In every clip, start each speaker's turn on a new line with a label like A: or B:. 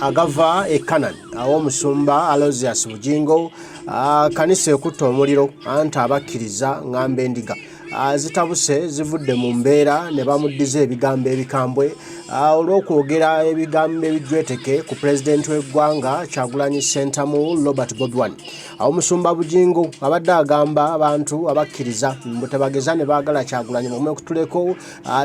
A: agava Canaan omusumba Aloysius Bujingo kanisa ekutta omuliro anti abakkiriza ng'amba endiga zitabuse zivudde mu mbeera ne bamuddiza ebigambo ebikambwe olw'okwogera ebigambo ebijweteke ku pulezidenti w'eggwanga Kyagulanyi Ssentamu Robert Bobi Wine. Omusumba Bujingo abadde agamba abantu abakkiriza mbu tebageza ne baagala Kyagulanyi bamwe okutuleko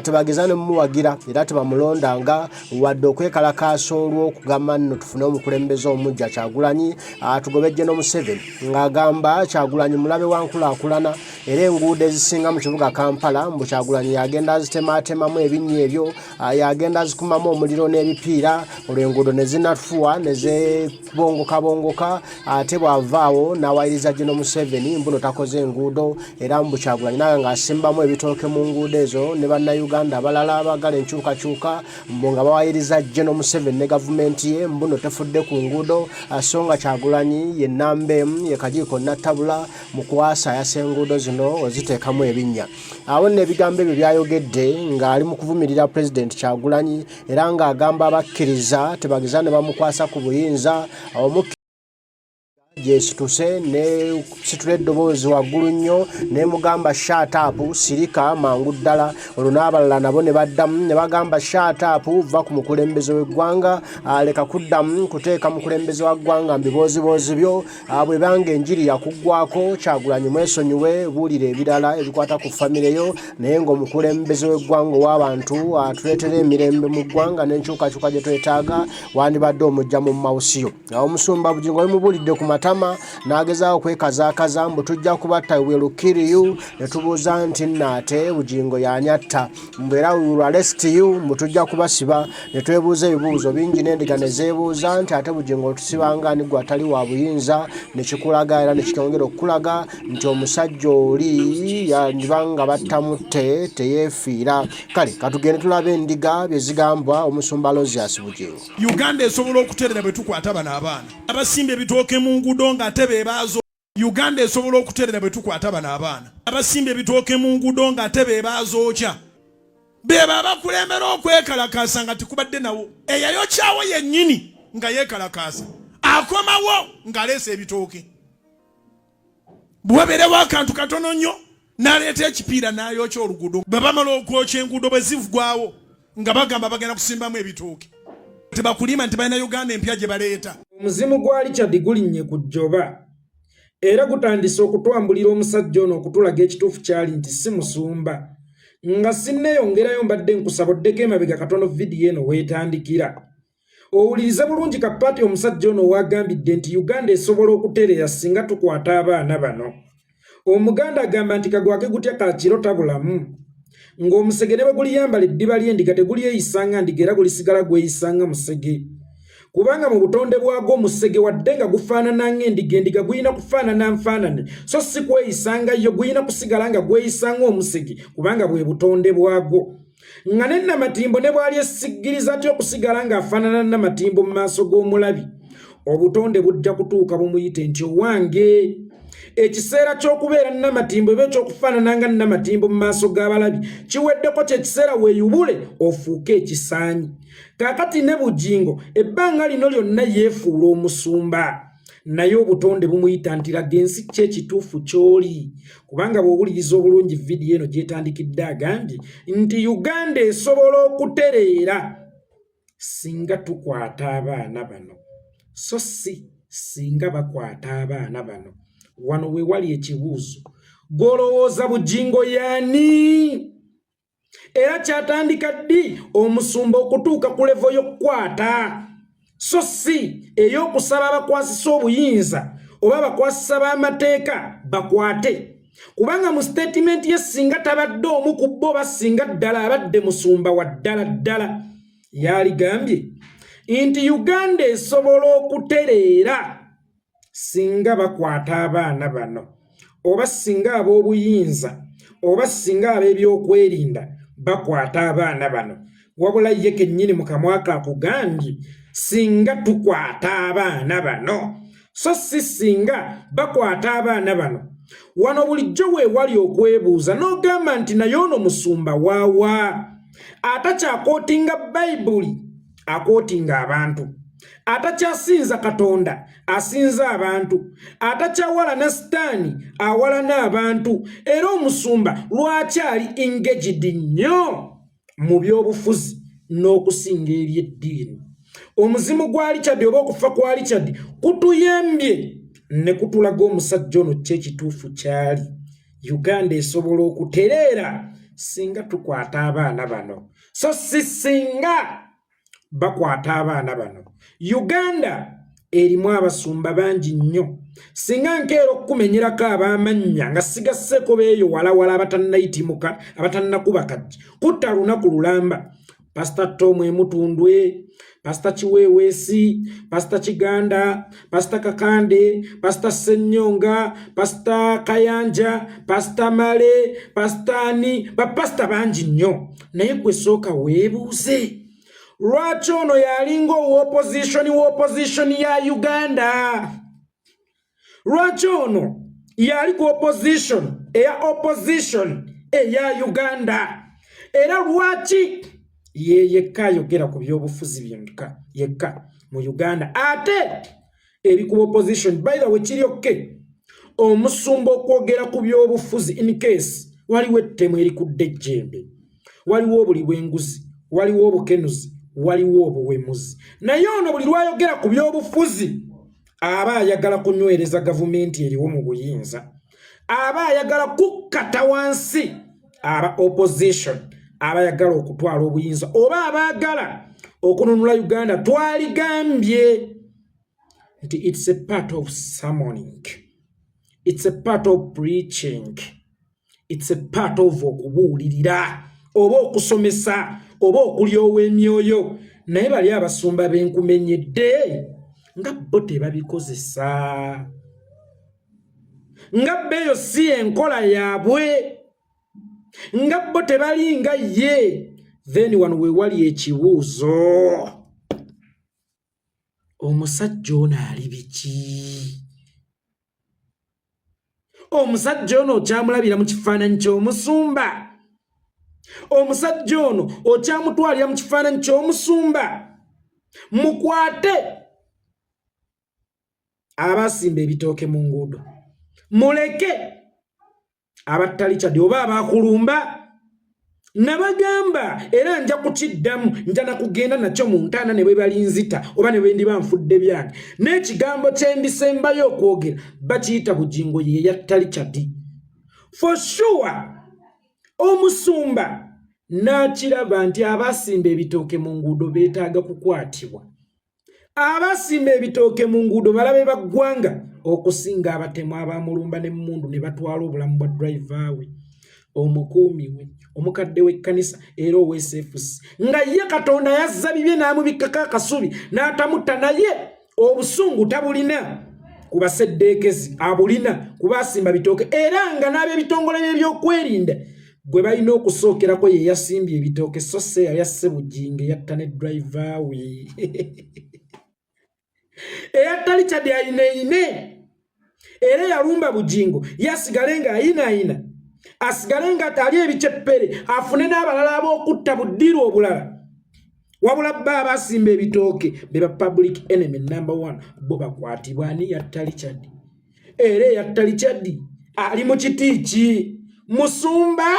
A: tebageza ne mumuwagira era tebamulondanga wadde okwekalakaasa olw'okugamba nno tufune omukulembeze omujja Kyagulanyi tugobejje n'Omuseveni ng'agamba Kyagulanyi mulabe wa nkulaakulana era enguudo ezisinga mu kibuga Kampala mbu Kyagulanyi yagenda azitemaatemamu ebinnya ebyo yagenda azikumamu omuliro n'ebipiira olw'enguudo ne zinafuwa ne zeebongokabongoka ate bw'avaawo n'awayiriza Gen. Museveni mbuno takoze enguudo era mbu Kyagulanyi naye ng'asimbamu ebitooke mu nguudo ezo ne bannayuganda abalala abagala enkyukakyuka mbu nga bawayiriza Gen. Museveni ne gavumenti ye mbuno tefudde ku nguudo so nga Kyagulanyi ye nnamba emu ye kagiiko nattabula mu kwasaayasa enguudo zino oziteekamu ebinnya. Awo nno ebigambo ebyo byayogedde ng'ali mu kuvumirira Pulezidenti Kyagulanyi era ng'agamba abakkiriza tebageza ne bamukwasa ku buyinza jesituse ne situle eddoboozi waggulu nnyo ne mugamba shut up sirika mangu ddala olwo n'abalala nabo ne baddamu ne bagamba shut up va ku mukulembeze w'eggwanga leka kuddamu kuteeka mukulembeze wa ggwanga mbiboozi byo bwe banga enjiri yakuggwako Kyagulanyi mwesonyiwe buulira ebirala ebikwata ku famire yo naye ng'omukulembeze w'eggwanga ow'abantu atuleetera emirembe mu ggwanga n'enkyukakyuka gye twetaaga wandibadde omujja mu mawusiyo. Omusumba Bujingo bimubuulidde ku matama n'agezaawo kwekazaakaza mbu tujja kubatta we will kill you ne tubuuza nti nnaate Bujingo y'anyatta mbu era we will arrest you mbu tujja kubasiba ne twebuuza ebibuuzo bingi n'endiga ne zeebuuza nti ate Bujingo tusibanga ani gwe atali wa buyinza ne kikulaga era ne kikyongera okukulaga nti omusajja oli yandibanga battamutte teyeefiira. Kale katugende tulabe endiga bye zigambwa omusumba Aloysius Bujingo.
B: Uganda esobola okuterera bwe tukwata bano abaana abasimba ebitooke mu nguudo nga ate beebaazo. Uganda esobola okuterera bwe tukwata bano abaana abasimba ebitooke mu nguudo nga ate beebaazokya beba abakulembera okwekalakaasa nga tikubadde nawo eyayokyawo yennyini nga yeekalakaasa akomawo ng'aleesa ebitooke bwebeerewo akantu katono nnyo n'aleeta ekipiira n'ayokya oluguudo bwe bamala okwokya enguudo bwe zivugwawo nga bagamba bagenda kusimbamu ebitooke tebakulima nti balina Uganda empya gye baleeta.
C: Omuzimu gwali kyaddi gulinnye ku jjoba era gutandise okutwambulira omusajja ono okutulaga ekituufu kyali nti si musumba nga sinneeyongerayo mbadde nkusaboddeko emabega katono vidiyo eno weetandikira owulirize bulungi kapaati omusajja ono wagambidde nti Uganda esobola okutereera singa tukwata abaana bano. Omuganda agamba nti kagwake gutya kakiro tabulamu ng'omusege bwe guliyambala eddiba ly'endiga tegulyeyisanga ndiga era gulisigala gweyisanga musege kubanga mu butonde bwagwo omusege wadde nga gufaanana ng'endiga endiga guyina kufaanana nfaanane so si kweyisanga yo guyina kusigala nga gweyisanga omusege kubanga bwe butonde bwagwo nga ne Namatimbo ne bwali esiggiriza atya okusigala ng'afaanana Namatimbo mu maaso g'omulabi obutonde bujja kutuuka bumuyite nti owange ekiseera ky'okubeera Namatimbo ebe ky'okufaanana nga Namatimbo mu maaso g'abalabi kiweddeko kyekiseera weeyubule ofuuke ekisaanyi. Kaakati ne Bujingo ebbanga lino lyonna yeefuula omusumba naye obutonde bumuyita nti laga ensi kyekituufu ky'oli kubanga bw'owuliriza obulungi vidiyo eno gyetandikidde agambye nti Uganda esobola okutereera singa tukwata abaana bano so si singa bakwata abaana bano. Wano we wali ekibuuzo golowooza Bujingo yaani era kyatandika ddi omusumba okutuuka ku levo y'okkwata so si ey'okusaba abakwasisa obuyinza oba bakwasisa b'amateeka bakwate kubanga mu statement ye singa tabadde omu ku bo basinga ddala abadde musumba wa ddala yaligambye nti Uganda esobola okutereera singa bakwata abaana bano oba singa ab'obuyinza oba singa ab'ebyokwerinda bakwata abaana bano wabula ye kennyini mu kamwa ke akugambye singa tukwata abaana bano so si singa bakwata abaana bano. Wano bulijjo we wali okwebuuza n'ogamba nti naye ono musumba waawa atakyakootinga Bayibuli akootinga abantu atacyasinza Katonda asinza abantu atakyawala na Sitaani awalana abantu era omusumba lwakyali engaged nnyo mu byobufuzi n'okusinga eby'eddiini. Omuzimu gwa Richard oba okufa kwa Richard kutuyembye ne kutulaga omusajja ono kyekituufu kyali. Uganda esobola okutereera singa tukwata abaana bano. So si singa bakwata abaana bano. Uganda erimu abasumba bangi nnyo. Singa nkeera okumenyerako ab'amannya nga sigasseko beeyo walawala abatannayitimuka abatannakuba kajji. Kutta lunaku lulamba. Pastor Tom Emutundwe, Pastor Chiwewesi, Pastor Chiganda, Pastor Kakande, Pastor Senyonga, Pastor Kayanja, Pastor Male, Pastor Ani, Pastor bangi nnyo. Naye gwe sooka weebuuze. Lwaki ono yalinga opposition ya Uganda? Lwaki ono yali ku opposition eya Uganda? Era lwaki yekka ayogera ku byobufuzi byemka yekka mu Uganda? Ate eri ku opposition by the way kiri okay omusumba okwogera ku byobufuzi in case waliwo ettemu erikudde ejjembe, waliwo obuli bw'enguzi, waliwo obukenuzi, waliwo obuwemuzi. Naye ono buli lwayogera ku byobufuzi aba ayagala kunywereza gavumenti eriwo mu buyinza, aba ayagala kukkata wansi aba opposition, aba ayagala okutwala obuyinza, oba abaagala okununula Uganda. Twaligambye nti it's a part of summoning, it's a part of preaching, it's a part of okubuulirira oba okusomesa oba okulyowa emyoyo. Naye bali abasumba benkumenyedde nga bo tebabikozesa, nga beeyo si enkola yaabwe, nga bo tebalinga ye. Then wano we wali ekibuuzo, omusajja ono ali biki? Omusajja ono okyamulabira mu kifaananyi ky'omusumba? Omusajja ono okyamutwalira mu kifaananyi ky'omusumba? Mukwate abasimba ebitooke mu nguudo, muleke abattali oba abakulumba. Nabagamba era nja kukiddamu, nja nakugenda nakyo mu ntaana ne bwe balinzita oba ne bwe ndiba nfudde byange. N'ekigambo kye ndisembayo okwogera bakiyita Bujingo ye yattali. For sure omusumba n'akiraba nti abasimba ebitooke mu nguudo beetaaga kukwatibwa. Abasimba ebitooke mu nguudo balabe baggwanga okusinga abatemu abamulumba n'emmundu ne batwala obulamu bwa driver we, omukuumi we, omukadde w'ekkanisa era ow'SFC. Nga ye Katonda yazza bibye n'amubikkako akasubi n'atamutta, naye obusungu tabulina ku baseddeekezi, abulina ku basimba bitooke. Era nga n'ab'ebitongole by'ebyokwerinda gwe balina okusookerako ye yasimbye ebitooke, so se yali asse Bujingo yatta ne driver we. Eyattali kyadi ayina era yalumba Bujingo yasigale nga ayina, asigale nga atali ebiceppere, afune n'abalala ab'okutta buddiru obulala. Wabula bba abasimba ebitooke be ba public enemy number 1 bo bakwatibwa. Ani yattali kyadi? Era yattali kyadi ali mu kiti ki? Musumba,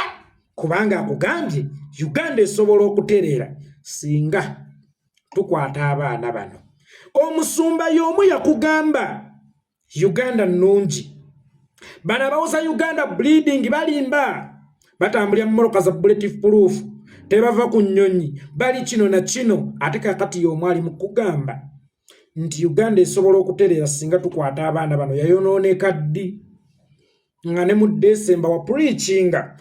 C: kubanga akugambye Uganda esobola okutereera singa tukwata abaana bano. Omusumba y'omu yakugamba Uganda nnungi. Bano abawuza Uganda bleeding balimba, batambulira mu mmotoka za bulletproof proof, tebava ku nnyonyi, bali kino na kino. Ate kakati y'omu ali mu kugamba nti Uganda esobola okutereera singa tukwata abaana bano. Yayonooneka ddi nga ne mu December wa preachinga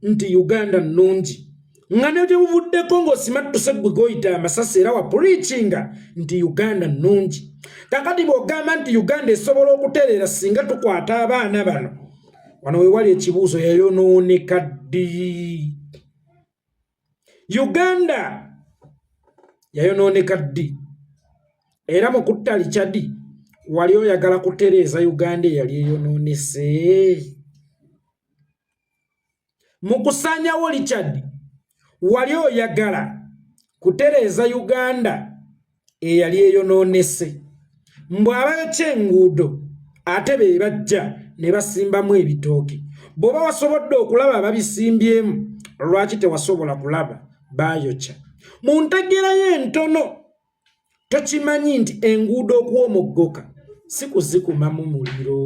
C: nti Uganda nnungi, nga ne buvuddeko ng'osimattuse ggwe goyita amasasi era wa preachinga nti Uganda nnungi. Kakati bw'ogamba nti Uganda esobola okutereera singa tukwata abaana bano, wano we wali ekibuuzo, yayonooneka ddi? Uganda yayonooneka ddi? Era mu kuttali kyadi wali oyagala kutereeza Uganda eyali eyonoonese? Mu kusaanyawo Richard wali oyagala kutereeza Uganda eyali eyonoonese mbwe abayokya enguudo ate be bajja ne basimbamu ebitooke bw'oba wasobodde okulaba ababisimbyemu lwaki tewasobola kulaba baayokya mu ntegeerayo entono tokimanyi nti enguudo okuwomoggoka si kuzikumamu muliro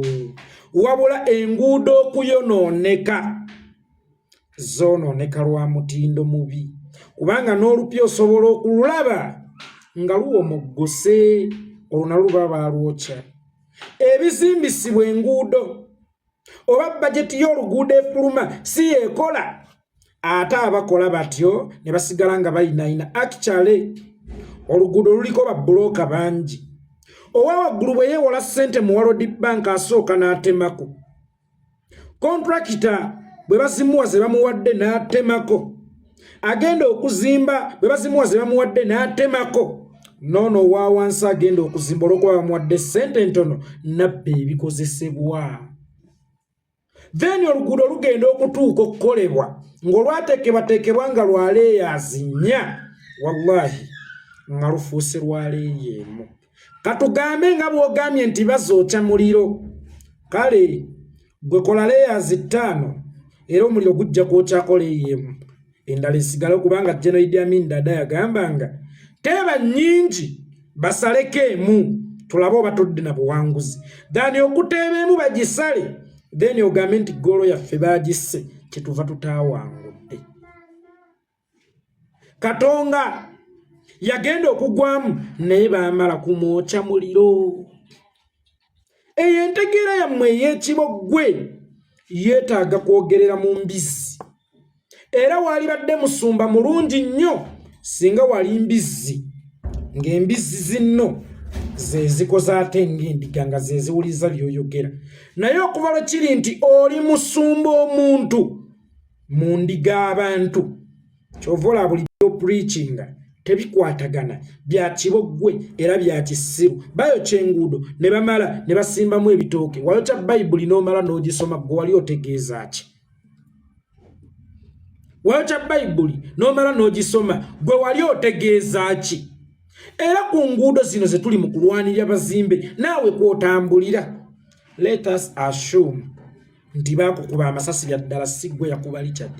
C: wabula enguudo okuyonooneka zoonooneka lwa mutindo mubi kubanga n'olupya osobola okululaba nga luwomoggose olwo naluba baalwokya ebizimbisibwa enguudo oba bajeti y'oluguudo efuluma si yeekola ate abakola batyo ne basigala nga bayinaayina akikyale oluguudo luliko babbulooka bangi owa waggulu bwe yeewola ssente mu World Bank asooka n'atemako kontrakita bwe bazimuwa ze bamuwadde n'atemako agenda okuzimba bwe bazimuwa ze bamuwadde n'atemako noono owa wansi agenda okuzimba olw'okuba bamuwadde ssente ntono nabba ebikozesebwa then oluguudo lugenda okutuuka okukolebwa ng'olwateekebwateekebwa nga lwaleeyaazi nnya wallahi nga lufuuse lwaleeyeemu katugambe nga bw'ogambye nti bazookya muliro kale gwe kola leeyaazi 5 era omuliro gujja kwokya leeyeemu endala esigala kubanga General Idi Amin Dada yagambanga teeba nnyingi basaleko emu tulabe oba tudde na buwanguzi dani okuteeba emu bagisale then ogambe nti golo yaffe baagisse kyetuva tutaawangudde Katonga yagenda okugwamu naye baamala kumwokya muliro eyo entegeera yammwe ey'ekiboggwe yeetaaga kwogerera mu mbizzi era walibadde musumba mulungi nnyo singa wali mbizzi ng'embizzi zinno ze zikoze ate ng'endiga nga ze ziwuliza by'oyogera naye okuva lwe kiri nti oli musumba omuntu mu ndiga abantu kyova olaba bulijjo preachinga tebikwatagana bya kiboggwe era bya kisiru bayokya enguudo ne bamala ne basimbamu ebitooke wayokya bayibuli n'omala n'ogisoma gwe wali otegeeza ki wayokya bayibuli n'omala n'ogisoma gwe wali otegeeza ki era ku nguudo zino ze tuli mu kulwanirira bazimbe naawe kwotambulira let us assume nti baakukuba amasasi bya ddala si gwe yakuba Richard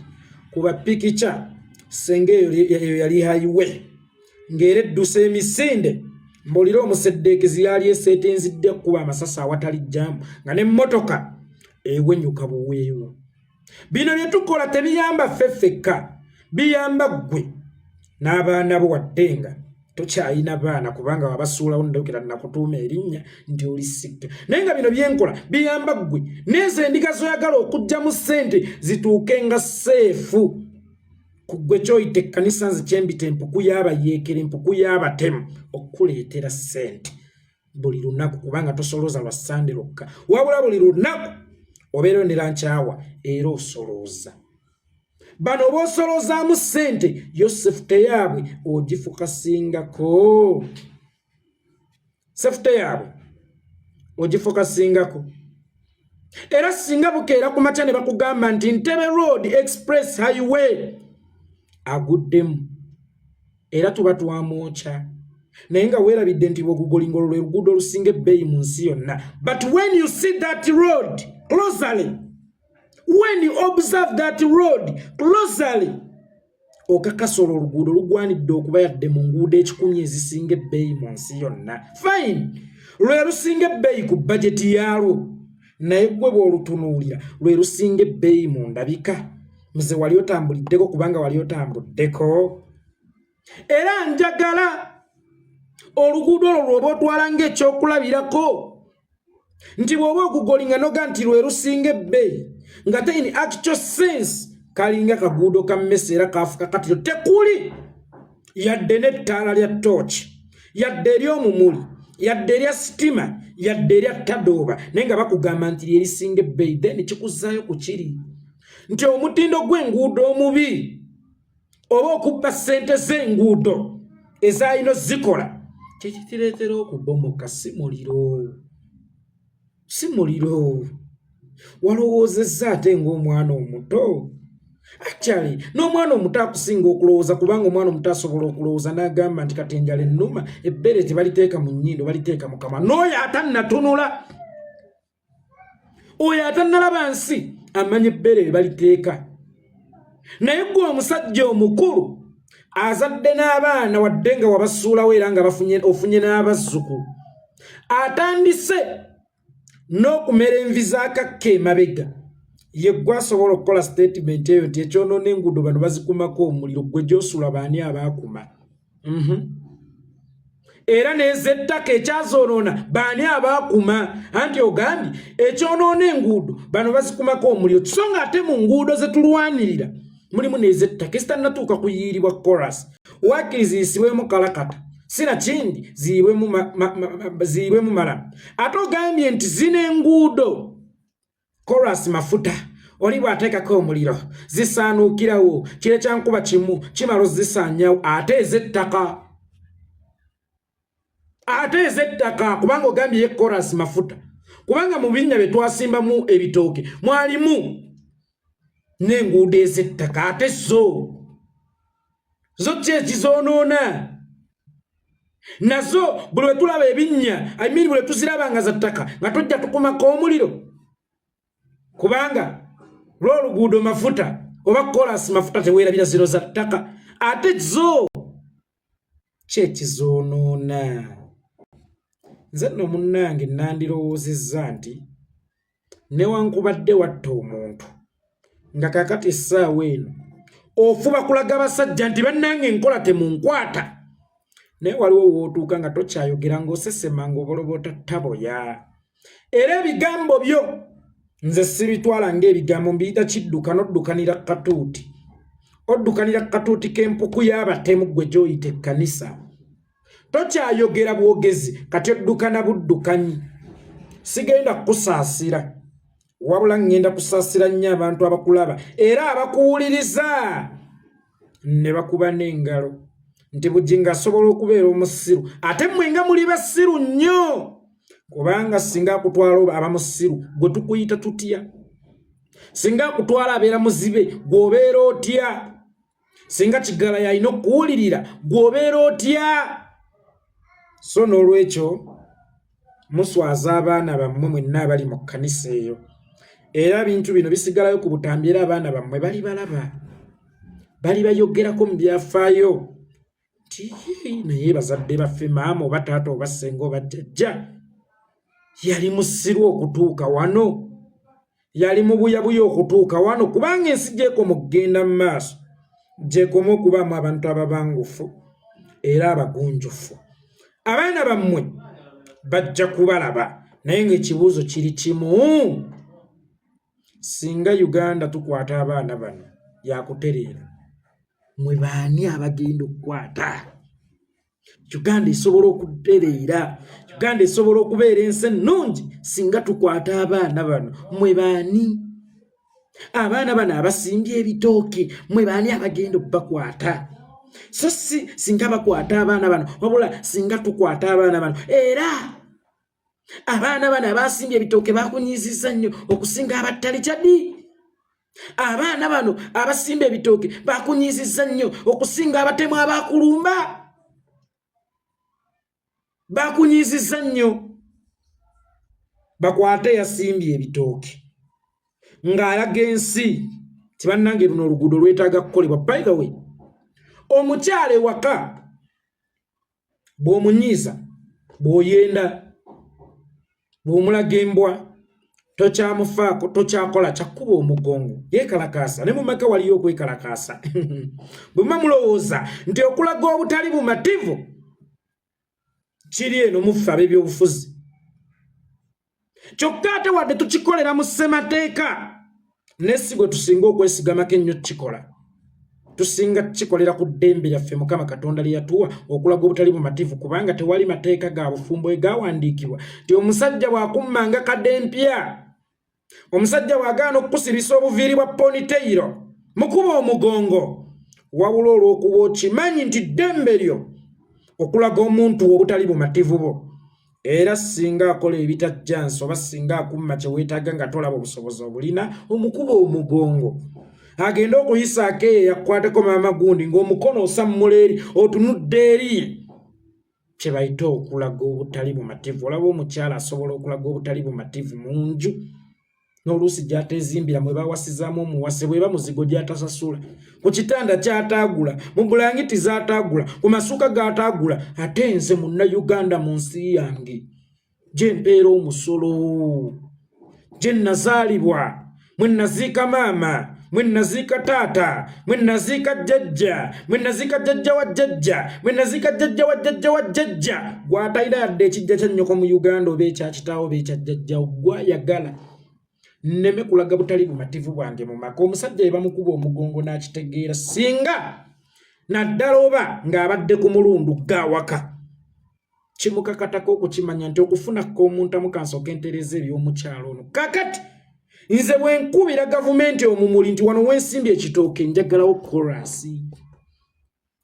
C: kuba pikica senge eyo yali highway ng'era eddusa emisinde mbolira omuseddeekezi yali eseetenzidde kuba amasasi awatali jjaamu nga n'emmotoka ewenyuka buweewo bino bye tukola tebiyamba ffeffekka biyamba ggwe n'abaana bo waddenga tokyayina baana kubanga wabasuulawo ndokera nakutuuma erinnya nti oli sikka naye nga bino byenkola biyamba ggwe n'ezo endiga zoyagala okugyamu ssente zituuke nga seefu kugwe kyoyita ekkanisa nze kyembita empuku y'abayeekera empuku y'abatemu okuleetera ssente buli lunaku kubanga tosolooza lwa Sande lwokka wabula buli lunaku obeera onera nkyawa era osolooza bano b'osoloozaamu ssente yo sefute yaabwe ogifokasingako sefute yaabwe ogifokasingako era singa bukeera ku makya ne bakugamba nti Ntebe Road Express Highway aguddemu era tuba twamwokya naye nga weerabidde nti bw'ogugolingolo lwe luguudo olusinga ebbeeyi mu nsi yonna but when you see that road closely when you observe that road closely okakasolo oluguudo lugwanidde okuba yadde mu nguudo 10 ezisinga ebbeeyi mu nsi yonna fine lwe lusinga ebbeeyi ku bajeti yaalwo naye gwe bw'olutunuulira lwe lusinga ebbeeyi mu ndabika mze wali otambuliddeko kubanga wali otambuddeko era njagala oluguudo olwo lwoba otwala ng'ekyokulabirako nti bw'oba okugolinga noga nti lwe lusinga ebbeeyi nga te in actual sense kalinga kaguudo ka mmese era kaafuka katiro tekuli yadde n'ettaala lya tooki yadde ery'omumuli yadde erya sitima yadde erya tadooba naye nga bakugamba nti lyerisinga ebbeeyi then kikuzzaayo ku kiri nti omutindo gw'enguudo omubi oba okubba ssente z'enguudo ezaalina zikola kyekitireetera okubomoka si muliro walowoozezza ate ng'omwana omuto Actually, n'omwana omuto akusinga okulowooza kubanga omwana omuto asobola okulowooza n'agamba nti kati enjala ennuma ebbere tebaliteeka mu nnyindo baliteeka mu kamwa. N'oyo atannatunula, oyo atannalaba nsi amanya ebbere baliteeka. Naye gwe omusajja omukulu azadde n'abaana wadde nga wabasuulawo era nga ofunye n'abazzukulu, atandise n'okumera envi z'akakke emabega, ye gwe asobola okukola statement eyo nti ekyonoona enguudo bano bazikumako omuliro, gwe gy'osula baani abaakuma. Era n'ez'ettaka ekyazoonoona baani abaakuma, anti ogambye ekyonoona enguudo bano bazikumako omuliro, so nga ate mu nguudo ze tulwanirira mulimu n'ez'ettaka ezitannatuuka kuyiiribwa chorus. Wakkiriza ziyisibwemu kalakata, sina kindi ziyiibwemu mala. Ate ogambye nti zino enguudo chorus mafuta, oli bw'ateekako omuliro zisaanuukirawo, kire kyankuba kimu kimala ozisaanyawo. Ate ez'ettaka kubanga ogambye ye chorus mafuta, kubanga mu binnya bye twasimbamu ebitooke mwalimu n'enguudo ez'ettaka. Ate zo ki ekizoonoona? Nazo buli we tulaba ebinnya, buli we tuziraba nga za ttaka nga tojja tukumako omuliro, kubanga lw'oluguudo mafuta oba chorus mafuta teweerabira ziro za ttaka. Ate zo ki ekizoonoona? Nze nno munnange nandirowoozezza nti newankubadde watta omuntu nga kakati essaawa eno ofuba kulaga basajja nti bannange enkola temunkwata, naye waliwo wootuuka nga tokyayogera ng'osesema ng'oboloboota taboya. Era ebigambo byo nze sibitwala ng'ebigambo, mbiyita kidduka n'oddukanira katuuti. Oddukanira katuuti k'empuku y'abatemu gwe gy'oyita ekkanisa. Tokyayogera bwogezi kati oddukana buddukanyi. Sigenda kusaasira, wabula ngenda kusaasira nnyo abantu abakulaba era abakuwuliriza ne bakuba n'engalo nti Bujingo asobola okubeera omusiru. Ate mmwe nga muli basiru nnyo, kubanga singa akutwala aba musiru gwe tukuyita tutya? Singa akutwala abeera muzibe gw'obeera otya? Singa kigala yalina okuwulirira gw'obeera otya? So n'olwekyo muswaza abaana bammwe mwenna abali mu kkanisa eyo, era ebintu bino bisigalayo ku butambi, era abaana bammwe bali balaba, bali bayogerako mu byafaayo nti naye bazadde baffe maama oba taata oba ssenga oba jjajja yali musiru okutuuka wano, yali mu buyabuya okutuuka wano, kubanga ensi gyekoma okugenda mu maaso, gyekoma okubaamu abantu ababangufu era abagunjufu. Abaana bammwe bajja kubalaba, naye ng'ekibuuzo kiri kimu: singa Uganda tukwata abaana bano yakutereera, mwe baani abagenda okukwata? Uganda esobola okutereera, Uganda esobola okubeera ensi ennungi singa tukwata abaana bano, mwe baani? Abaana bano abasimbye ebitooke, mwe baani abagenda okubakwata? So si singa bakwata abaana bano, wabula singa tukwata abaana bano. Era abaana bano abasimbye ebitooke bakunyiizizza nnyo okusinga abattalikyadi. Abaana bano abasimba ebitooke bakunyiizizza nnyo okusinga abatemu abakulumba. Bakunyiizizza nnyo. Bakwate yasimbye ebitooke ng'alaga ensi ti bannange luno oluguudo lwetaaga kukolebwa. By the way, omukyala ewaka bw'omunyiiza, bw'oyenda, bw'omulaga embwa, tokyamufaako, tokyakola, kyakuba omugongo, yeekalakaasa. Ne mu maka waliyo okwekalakaasa. Bwe muba mulowooza nti okulaga obutali bumativu kiri eno muffe ab'ebyobufuzi. Kyokka ate wadde tukikolera mu ssemateeka, ne si bwe tusinga okwesigamako ennyo tukikola. Tusinga kikolera ku ddembe lyaffe Mukama Katonda lye yatuwa okulaga obutali bumativu, kubanga tewali mateeka ga bufumbo egawandiikibwa ti omusajja bw'akummanga kadempya, omusajja bw'agaana okukusibisa obuviiri bwa poniteiro mukuba omugongo, wabula olw'okuba okimanyi nti ddembe lyo okulaga omuntu obutali bumativu bo. Era singa akola ebitajjansi oba singa akumma kye weetaaga nga tolaba obusobozi obulina, omukuba omugongo. agenda okuyisaako eyo yakwateko maama gundi ng'omukono osammula eri otunudde eri kye bayita okulaga obutali bumativu. Olaba omukyala asobola okulaga obutali bumativu mu nju n'oluusi gy'ateezimbira mwe bawasizaamu omuwase bwe bamuzigo gy'atasasula, ku kitanda ky'ataagula, mu bulangiti z'ataagula, ku masuka g'ataagula. Ate nze Munnayuganda mu nsi yange gye mpeera omusolo, gye nazaalibwa, mwe naziika maama, mwe naziika taata, mwe naziika jjajja, mwe naziika jjajja wa jjajja, mwe naziika jjajja wa jjajja wa jjajja. Gw'atayina yadde ekijja kya nnyoko mu Uganda oba ekya kitaawo oba ekya jjajja gw'ayagala. Nneme kulaga butali bumativu bwange mu maka. Omusajja ye bamukuba omugongo n'akitegeera, singa naddala oba ng'abadde ku mulundu g'awaka. Kimukakatako okukimanya nti okufunako omuntu amukansooka entereeza eby'omukyalo ono. Kakati nze bwe nkubira gavumenti omumuli nti wano wensimbye ekitooke njagalawo korasi.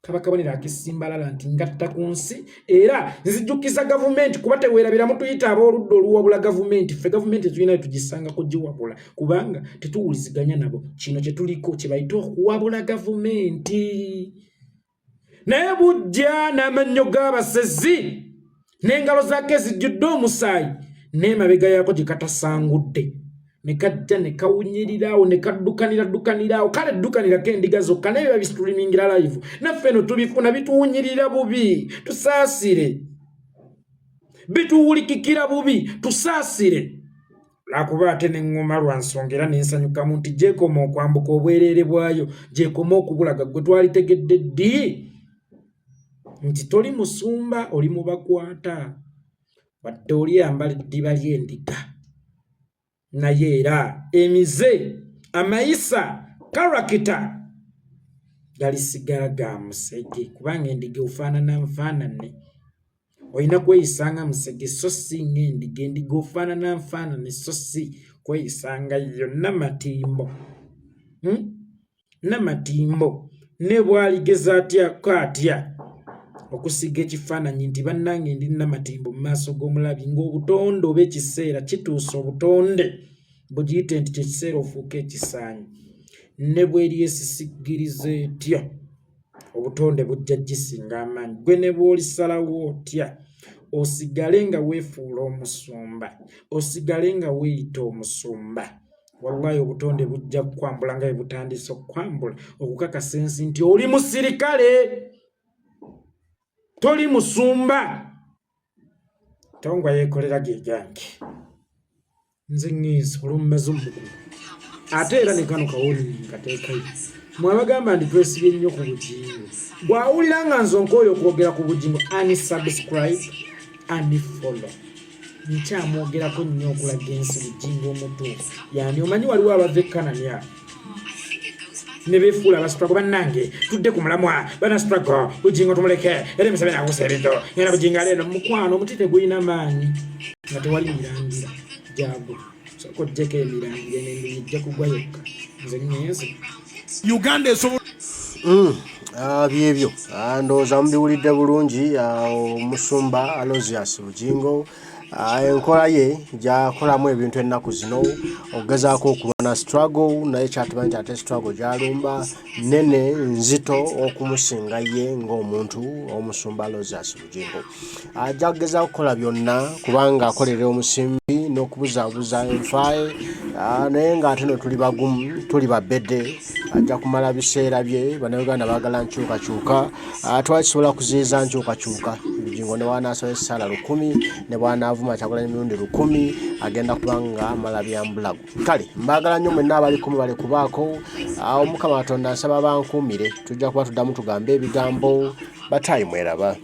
C: Kabakabonera akisimbalala nti ngatta ku nsi era nzijjukiza gavumenti kuba teweerabira mutuyita ab'oludda oluwabula gavumenti. Ffe gavumenti tulina tugisanga kugiwabula kubanga tetuwuliziganya nabo. Kino kye tuliko kye bayita okuwabula gavumenti. Naye bujja n'amannyo g'abasezi n'engalo zaake zijjudde omusaayi n'emabega yaako gye katasangudde ne kajja ne kawunyiriraawo ne kaddukanira kale ddukanirako endiga zokka naye biba bisitulimiingira live naffe eno tubifuna bituwunyirira bubi tusaasire, bituwulikikira bubi tusaasire. Lwakuba ate neŋŋoma lwa nsonga era nensanyukamu nti gyekoma okwambuka obwereere bwayo, gyekoma okubulaga gwe twalitegedde ddi nti toli musumba oli mu bakwata wadde oli yambala eddiba ly'endiga. Naye era emize, amayisa, karakita galisigala ga musege kubanga endiga ofaanana nfaanane. Olina kweyisanga musege so si ng'endiga. Endiga ofaanana nfaanane so si kweyisanga yonna matimbo. Namatimbo ne bwaligeza atya okusiga ekifaananyi nti bannange ndi namatimbo mu maaso g'omulabi ng'obutonde oba ekiseera kituusa obutonde bugiyite nti kyekiseera ofuuka ekisaanyi. Ne bweri esisigiriza etya obutonde bujja gisinga amaanyi. Gwe ne bw'olisalawo otya osigale nga weefuula omusumba, osigale nga weeyita omusumba, wallahi obutonde bujja kukwambula nga bwe butandise okukwambula okukakasa ensi nti oli musirikale toli musumba. Tongwa yeekolera ge gange nze ŋŋiiza olw'omumaze omukulu ate era ne kano kawulire nkateekayo. Mwabagamba ndi twesibye nnyo ku Bujingo. Bw'awulira nga nzonka oyo okwogera ku Bujingo unsubscribe unfollow. Nkyamwogerako nnyo okulaga ensi Bujingo omutuufu. Yani omanyi waliwo abava e Kanani awo ne beefuula abasiturago bannange tudde ku mulamwa banasiturago Bujingo tumuleke era emisebe nakusa ebintu era Bujingo aleeno mukwano omuti tegulina maanyi nga tewali mirangira gyagwo. Sooka oggyeko emirangira n'endimi ejja kugwa yokka. Nze ŋŋenze
B: Uganda esobola
A: byebyo ndowooza mubiwulidde bulungi. Omusumba Aloysius Bujingo enkola ye gyakolamu ebintu ennaku zino okugezaako okulwana struggle, naye kyatumanyi nti ate struggle gyalumba nene nzito okumusinga ye ng'omuntu omusumba Aloysius Bujingo. Ajja kugezaako okukola byonna kubanga akolera omusimbi n'okubuzaabuza enfaaye, naye ng'ate no tuli bagumu, tuli babedde. Ajja kumala biseera bye. Bannayuganda baagala nkyukakyuka, twakisobola kuziyiza nkyukakyuka. Bujingo ne bw'anaasaba essaala 1000 ne bw'anaavuma Kyagulanyi emirundi 1000 agenda kubanga amala byambulago. Kale mbaagala nnyo mwenna abali kumu bale kubaako. Omukama Katonda nsaba bankuumire. Tujja kuba tuddamu tugambe ebigambo. Bataayi mweraba.